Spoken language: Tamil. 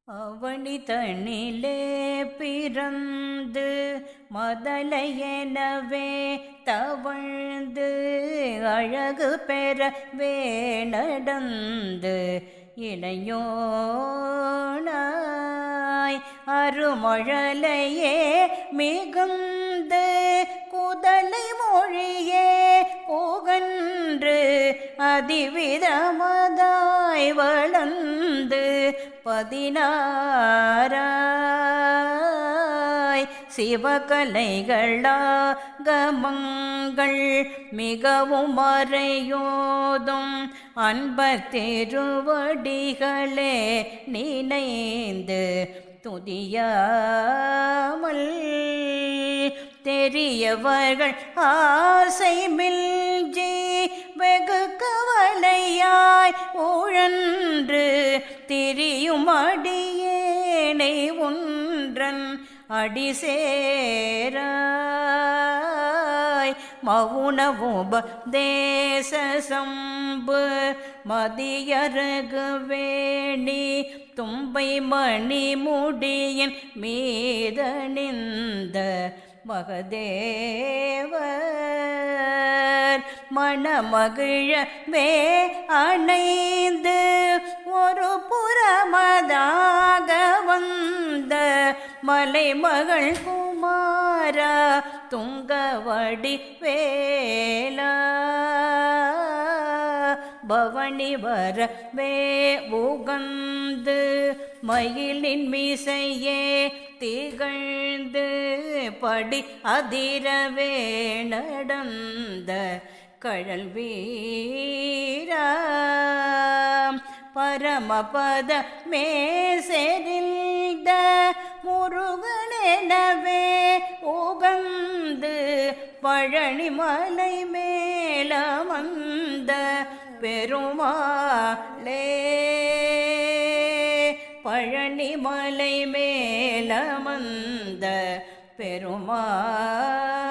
அவனி தன்னிலே பிறந்து மதலையெனவே தவழ்ந்து அழகு பெறவே நடந்து இளையோனாய் அருமழலையே மிகுந்து குதலை மொழியே புகன்று அதிவிதமதாய் வளர்ந்து 16 சிவகலைகளாகமங்கள் மிகவும் மறையோதும் அன்பர் திருவடிகளே நினைந்து துதியாமல் தெரியவர்கள் ஆசை மில்ஜி வெகு கவலையாய் உழன்று திரியும் அடியேனை ஒன்றன் அடிசேராய் மவுனவுபதேச சம்பு மதியரகு வேணி தும்பை மணி முடியின் மீதணிந்த மகதேவர் மணமகிழவே அணைந்து ஒரு புறமதாக வந்த மலைமகள் குமாரா துங்கவடி வேலா பவனி வரவே உகந்து மயிலின் மீசையே திகழ்ந்து படி அதிரவே நடந்த கழல் வீரா பரமபத மேசெறிந்த முருகனெனவே உகந்து பழனி மலை மேலமர்ந்த பெருமாளே பழனி மலை மேலமர்ந்த பெருமாளே